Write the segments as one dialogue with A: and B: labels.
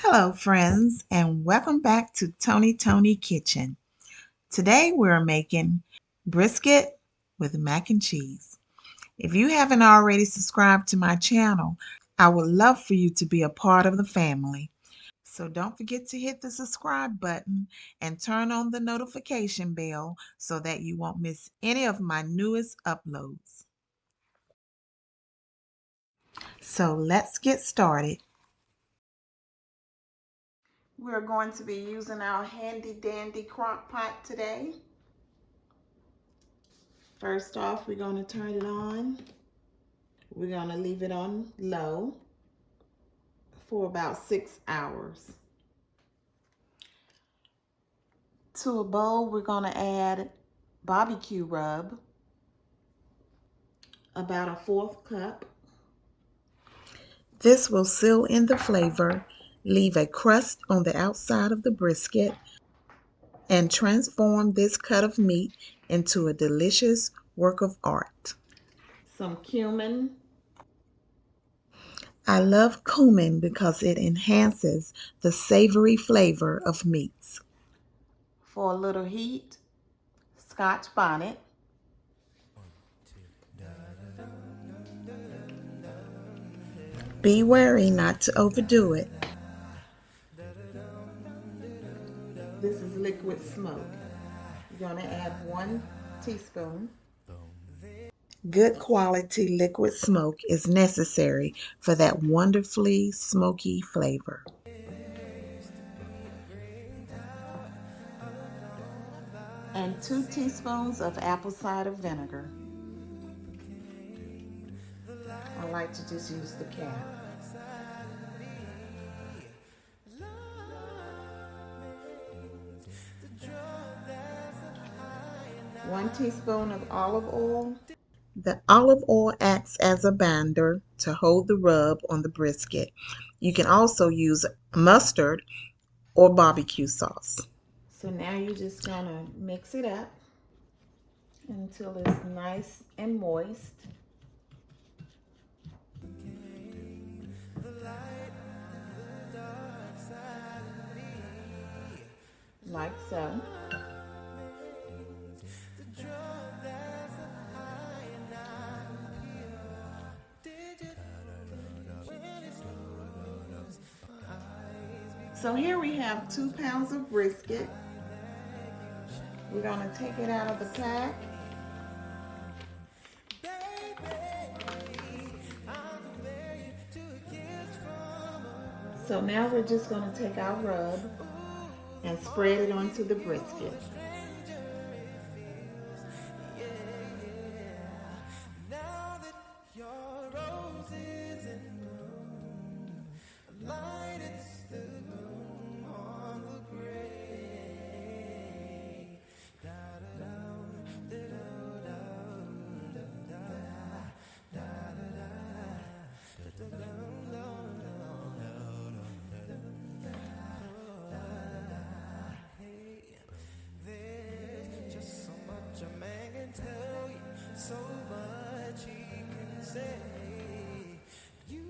A: Hello, friends, and welcome back to Tony Kitchen. Today we're making brisket with mac and cheese. If you haven't already subscribed to my channel, I would love for you to be a part of the family. So don't forget to hit the subscribe button and turn on the notification bell so that you won't miss any of my newest uploads. So let's get started. We're going to be using our handy dandy crock pot today. First off, we're going to turn it on. We're going to leave it on low for about 6 hours. To a bowl, we're going to add barbecue rub, about a 1/4 cup. This will seal in the flavor, leave a crust on the outside of the brisket, and transform this cut of meat into a delicious work of art. Some cumin. I love cumin because it enhances the savory flavor of meats. For a little heat, Scotch bonnet. Be wary not to overdo it. This is liquid smoke. You're going to add 1 teaspoon. Good quality liquid smoke is necessary for that wonderfully smoky flavor. And 2 teaspoons of apple cider vinegar. I like to just use the cap. 1 teaspoon of olive oil. The olive oil acts as a binder to hold the rub on the brisket. You can also use mustard or barbecue sauce. So now you're just going to mix it up until it's nice and moist. Like so. So here we have 2 pounds of brisket. We're going to take it out of the pack. So now we're just going to take our rub and spread it onto the brisket. So much he can say. You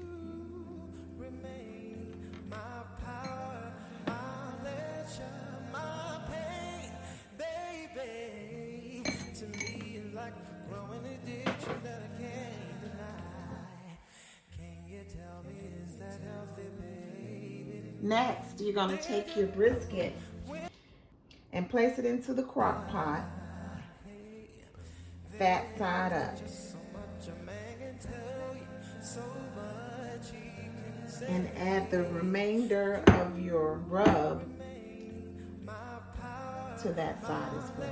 A: remain my power, my pleasure, my pain, baby. To me, it's like growing addiction that I can't deny. Can you tell me, is that healthy, baby? Next, you're going to take your brisket and place it into the crock pot. Fat side up. And add the remainder of your rub to that side as well.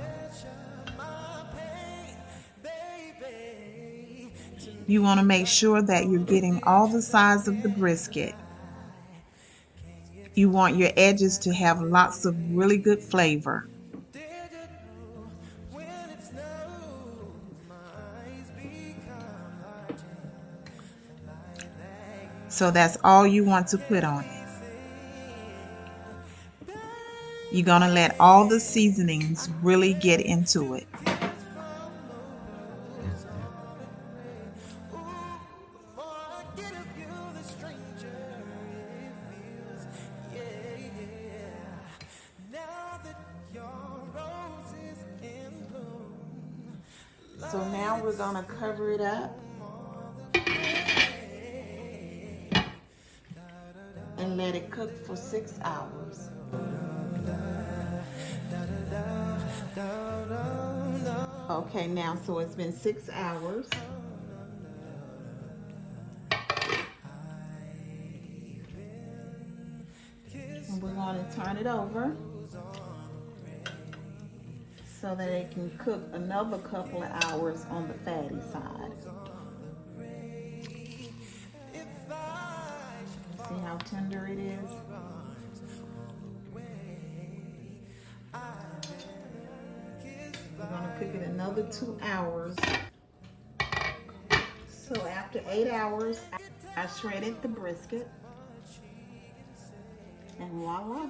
A: You want to make sure that you're getting all the sides of the brisket. You want your edges to have lots of really good flavor. So that's all you want to put on it. You're going to let all the seasonings really get into it. So now we're gonna cover it up and let it cook for 6 hours. Okay, now so it's been 6 hours. And we're going to turn it over so that it can cook another couple of hours on the fatty side. See how tender it is? We're going to cook it another 2 hours. So after 8 hours, I shredded the brisket. And voila,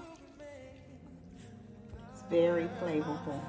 A: it's very flavorful.